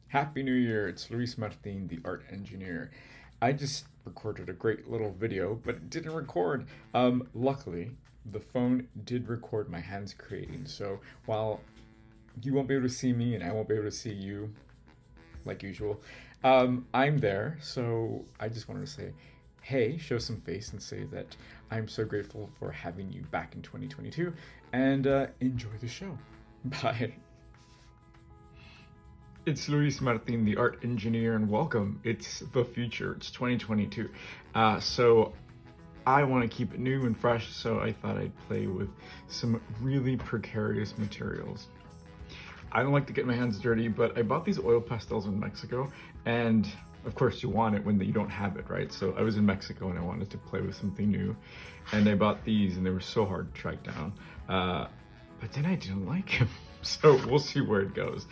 Happy New Year! It's Lus Martin, the art engineer. I just recorded a great little video, but it didn't record. Luckily, the phone did record my hands creating. So while you won't be able to see me and I won't be able to see you, like usual, I'm there. So I just wanted to say, hey, show some face and say that I'm so grateful for having you back in 2022 and enjoy the show. Bye. It's Lus Martin, the art engineer, and welcome. It's the future. It's 2022. So I want to keep it new and fresh, so I thought I'd play with some really precarious materials. I don't like to get my hands dirty, but I bought these oil pastels in Mexico, and of course you want it when you don't have it, right? So I was in Mexico and I wanted to play with something new, and I bought these, and they were so hard to track down. But then I didn't like them. So we'll see where it goes.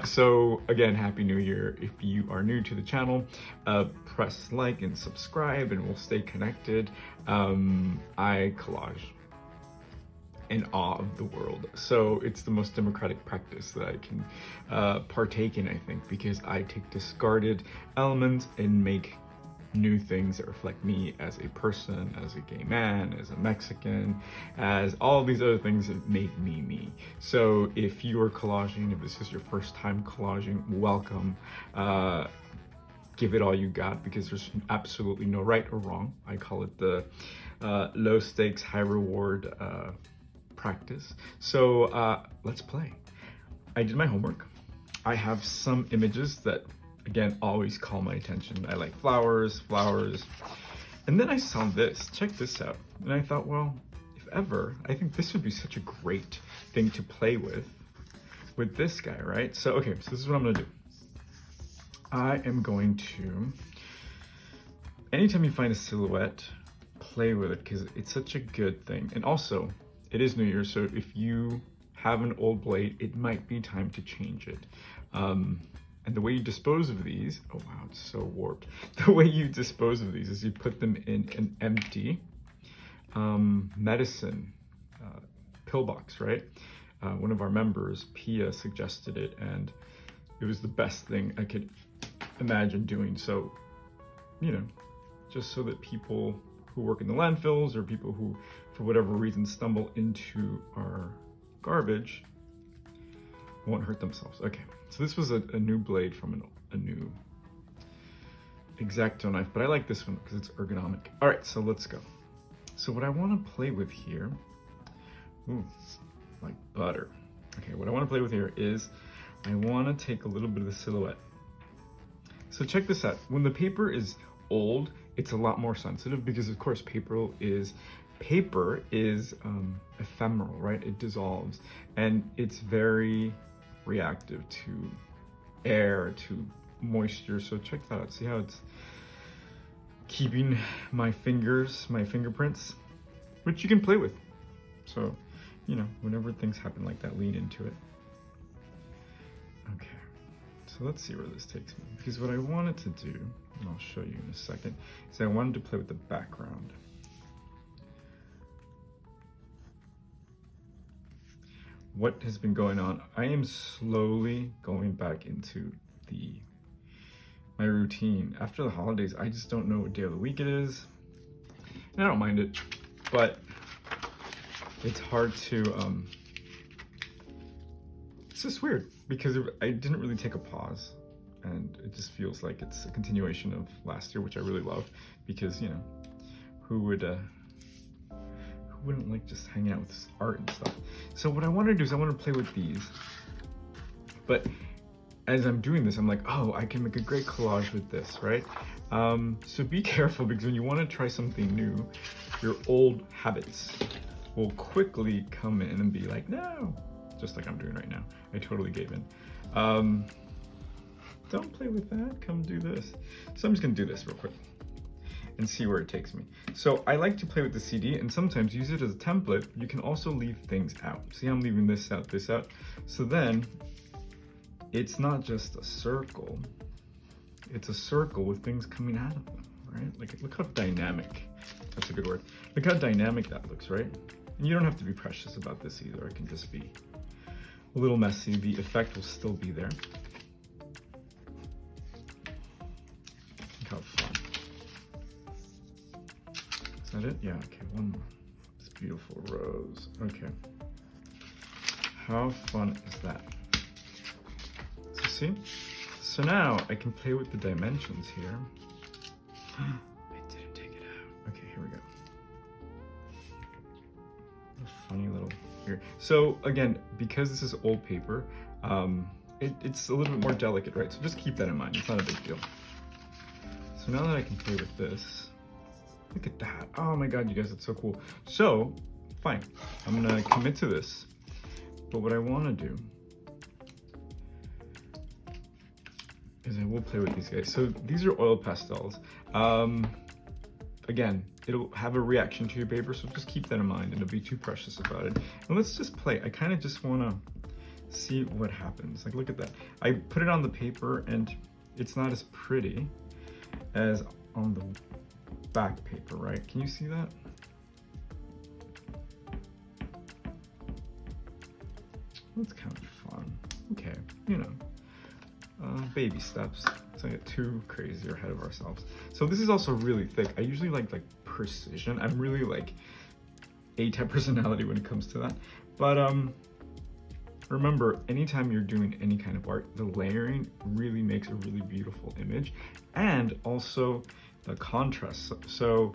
So again, Happy New Year. If you are new to the channel, press like and subscribe and we'll stay connected. I collage in awe of the world. So it's the most democratic practice that I can partake in, I think, because I take discarded elements and make new things that reflect me as a person, as a gay man, as a Mexican, as all these other things that make me me. So if you are collaging, if this is your first time collaging, welcome. Give it all you got, because there's absolutely no right or wrong. I call it the low stakes, high reward practice. So let's play. I did my homework. I have some images that again, always call my attention. I like flowers. And then I saw this, check this out. And I thought, well, if ever, I think this would be such a great thing to play with this guy, right? So, okay, so this is what I'm gonna do. I am going to, anytime you find a silhouette, play with it, because it's such a good thing. And also, it is New Year, so if you have an old blade, it might be time to change it. And the way you dispose of these, oh wow, it's so warped. The way you dispose of these is you put them in an empty medicine pillbox, right? One of our members, Pia, suggested it, and it was the best thing I could imagine doing. So, you know, just so that people who work in the landfills or people who, for whatever reason, stumble into our garbage won't hurt themselves. Okay, so this was a new blade from a new X-Acto knife, but I like this one because it's ergonomic. All right, so let's go. So what I want to play with here, ooh, like butter. Okay, what I want to play with here is I want to take a little bit of the silhouette. So check this out. When the paper is old, it's a lot more sensitive because, of course, paper is ephemeral, right? It dissolves, and it's very reactive to air, to moisture. So check that out. See how it's keeping my fingers, my fingerprints, which you can play with. So, you know, whenever things happen like that, lean into it. Okay, so let's see where this takes me. Because what I wanted to do, and I'll show you in a second, is I wanted to play with the background. What has been going on? I am slowly going back into my routine. After the holidays, I just don't know what day of the week it is. And I don't mind it, but it's hard to, it's just weird because I didn't really take a pause, and it just feels like it's a continuation of last year, which I really love, because, you know, who wouldn't like just hanging out with this art and stuff. So what I want to do is I want to play with these, but as I'm doing this, I'm like, oh, I can make a great collage with this, right? So be careful, because when you want to try something new, your old habits will quickly come in and be like, no, just like I'm doing right now. I totally gave in. Don't play with that, come do this. So I'm just gonna do this real quick and see where it takes me. So I like to play with the CD and sometimes use it as a template. You can also leave things out. See how I'm leaving this out, this out? So then it's not just a circle, it's a circle with things coming out of them, right? Like, look how dynamic, that's a good word. Look how dynamic that looks, right? And you don't have to be precious about this either. It can just be a little messy. The effect will still be there. How fun. Is that it? Yeah, okay, one more. This beautiful rose. Okay. How fun is that? So see? So now I can play with the dimensions here. I didn't take it out. Okay, here we go. A funny little here. So again, because this is old paper, it's a little bit more delicate, right? So just keep that in mind. It's not a big deal. So now that I can play with this, look at that. Oh my God, you guys, that's so cool. So, fine, I'm gonna commit to this. But what I wanna do is I will play with these guys. So these are oil pastels. Again, it'll have a reaction to your paper, so just keep that in mind and don't be too precious about it. And let's just play. I kind of just wanna see what happens. Like, look at that. I put it on the paper and it's not as pretty as on the back paper, right? Can you see that? That's kind of fun. Okay, you know, baby steps. Let's not get too crazy or ahead of ourselves. So this is also really thick. I usually like precision. I'm really like A-type personality when it comes to that. But remember, anytime you're doing any kind of art, the layering really makes a really beautiful image, and also the contrast. So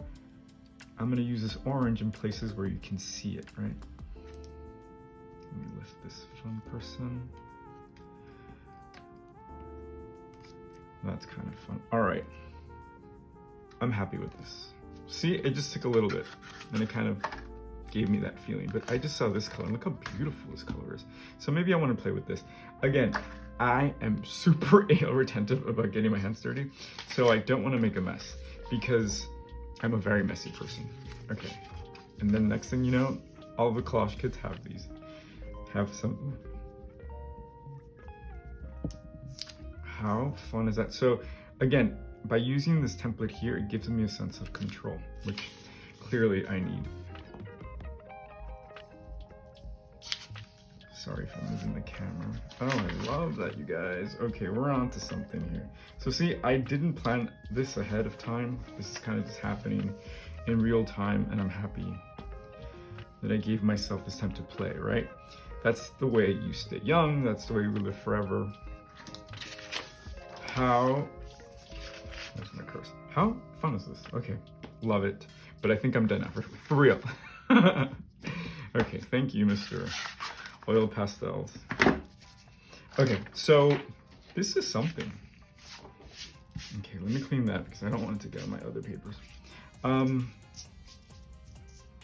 I'm gonna use this orange in places where you can see it, right? Let me lift this fun person. That's kind of fun. All right, I'm happy with this. See, it just took a little bit, and it kind of gave me that feeling, but I just saw this color. Look how beautiful this color is. So maybe I want to play with this. Again, I am super anal retentive about getting my hands dirty, so I don't want to make a mess because I'm a very messy person. Okay, and then next thing you know, all the collage kids have these. Have some. How fun is that? So again, by using this template here, it gives me a sense of control, which clearly I need. Sorry if I'm moving the camera. Oh, I love that, you guys. Okay, we're on to something here. So see, I didn't plan this ahead of time. This is kind of just happening in real time, and I'm happy that I gave myself this time to play, right? That's the way you stay young. That's the way we live forever. There's my curse. How fun is this? Okay, love it. But I think I'm done now, for real. Okay, thank you, Mr. Oil Pastels. Okay, so this is something. Okay, let me clean that because I don't want it to get on my other papers.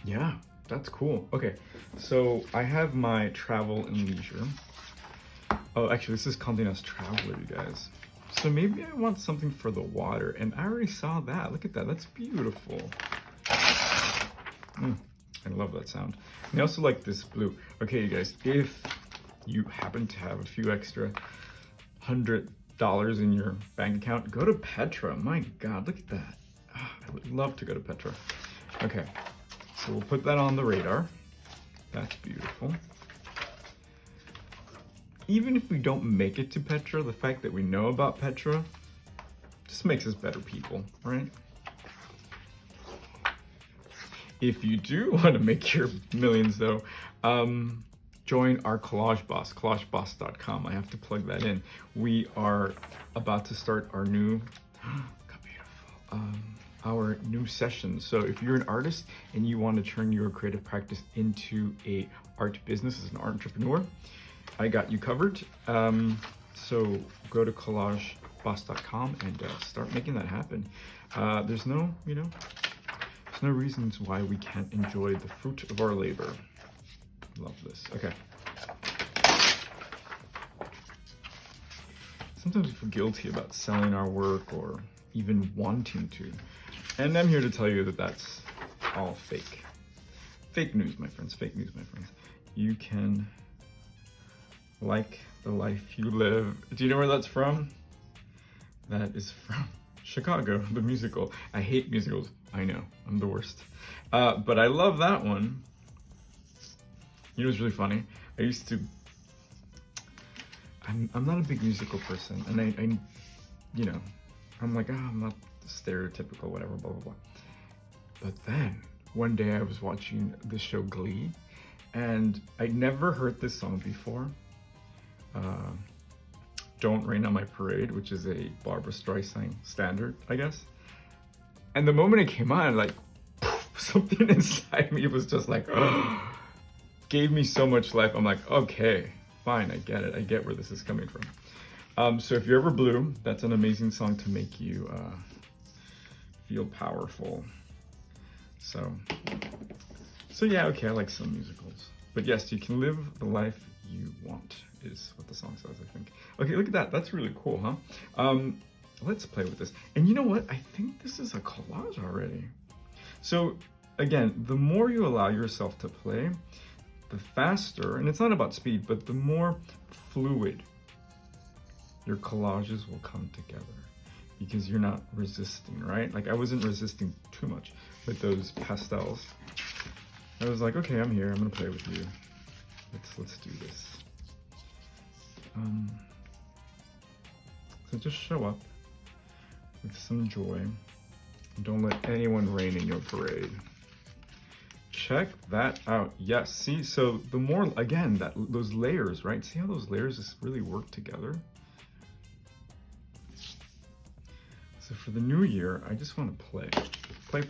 Yeah, that's cool. Okay, so I have my travel and leisure. Oh, actually, this is Condé Nast Traveler, you guys. So maybe I want something for the water, and I already saw that. Look at that, that's beautiful. I love that sound. And I also like this blue. Okay, you guys, if you happen to have a few extra $100 in your bank account, go to Petra. My God, look at that. Oh, I would love to go to Petra. Okay, so we'll put that on the radar. That's beautiful. Even if we don't make it to Petra, the fact that we know about Petra just makes us better people, right? If you do want to make your millions though, join our Collage Boss, collageboss.com. I have to plug that in. We are about to start our new, our new session. So if you're an artist and you want to turn your creative practice into a art business as an entrepreneur, I got you covered. So go to collageboss.com and start making that happen. There's no, there's no reasons why we can't enjoy the fruit of our labor. Love this. Okay. Sometimes we feel guilty about selling our work or even wanting to. And I'm here to tell you that that's all fake. Fake news, my friends. Fake news, my friends. You can like the life you live. Do you know where that's from? That is from Chicago, the musical. I hate musicals. I know, I'm the worst. But I love that one. You know what's really funny? I used to, I'm not a big musical person, and I'm like, I'm not stereotypical, whatever, blah, blah, blah. But then one day I was watching the show Glee, and I'd never heard this song before. Don't Rain on My Parade, which is a Barbra Streisand standard, I guess. And the moment it came on, like, poof, something inside me was just like, oh, gave me so much life. I'm like, okay, fine, I get it. I get where this is coming from. So if you're ever blue, that's an amazing song to make you feel powerful. So yeah, okay, I like some musicals. But yes, you can live the life you want, is what the song says, I think. Okay, look at that. That's really cool, huh? Let's play with this. And you know what? I think this is a collage already. So again, the more you allow yourself to play, the faster, and it's not about speed, but the more fluid your collages will come together, because you're not resisting, right? Like I wasn't resisting too much with those pastels. I was like, okay, I'm here. I'm gonna play with you. Let's do this. So just show up with some joy. Don't let anyone rain in your parade. Check that out. Yes, see, so the more, again, those layers, right? See how those layers just really work together? So for the new year, I just want to play. Play.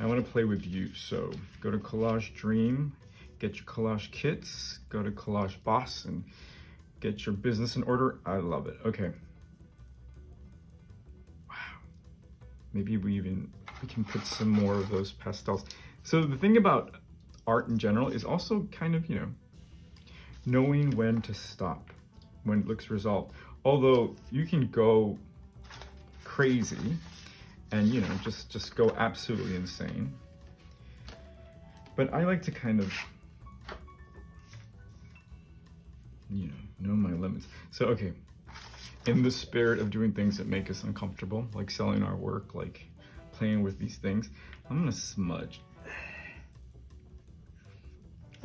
I want to play with you. So go to Collage Dream, get your collage kits, go to Collage Boss and get your business in order. I love it. Okay. Wow. Maybe we can put some more of those pastels. So the thing about art in general is also kind of, knowing when to stop, when it looks resolved. Although you can go crazy and, just go absolutely insane. But I like to kind of, know my limits. So, okay, in the spirit of doing things that make us uncomfortable, like selling our work, like playing with these things, I'm gonna smudge.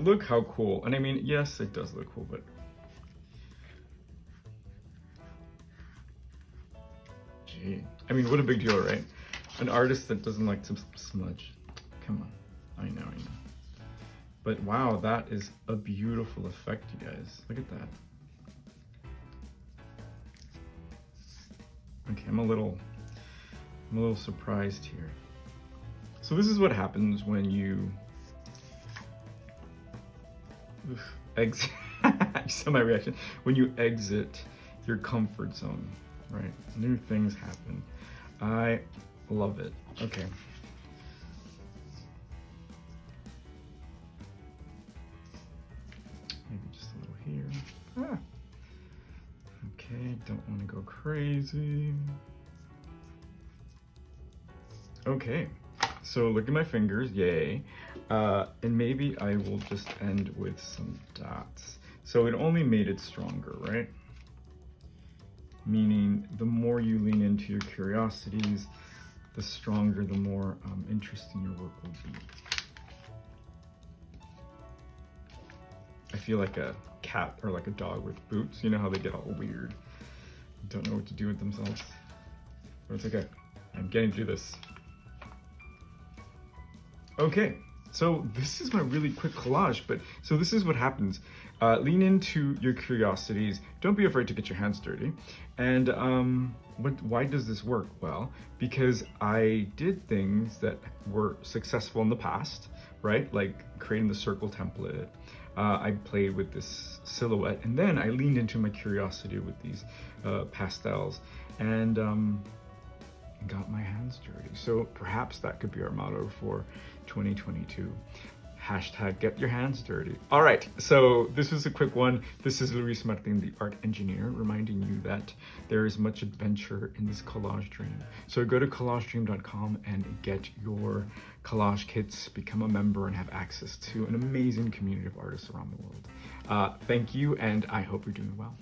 Look how cool. And I mean, yes, it does look cool, but gee, I mean, what a big deal, right? An artist that doesn't like to smudge. Come on, I know. But wow, that is a beautiful effect, you guys. Look at that. Okay, I'm a little surprised here. So this is what happens when you exit. You saw my reaction. When you exit your comfort zone, right? New things happen. I love it. Okay. Maybe just a little here. Okay, don't want to go crazy. Okay, so look at my fingers, yay. And maybe I will just end with some dots. So it only made it stronger, right? Meaning the more you lean into your curiosities, the stronger, the more interesting your work will be. I feel like a cat or like a dog with boots. You know how they get all weird, don't know what to do with themselves. But it's okay, I'm getting through this. Okay, so this is my really quick collage, but so this is what happens. Lean into your curiosities. Don't be afraid to get your hands dirty. And why does this work? Well, because I did things that were successful in the past, right? Like creating the circle template. I played with this silhouette, and then I leaned into my curiosity with these pastels and got my hands dirty. So perhaps that could be our motto for 2022. Hashtag get your hands dirty. All right, so this was a quick one. This is Lus Martin, the art engineer, reminding you that there is much adventure in this collage dream. So go to collagedream.com and get your collage kits, become a member, and have access to an amazing community of artists around the world. Thank you, and I hope you're doing well.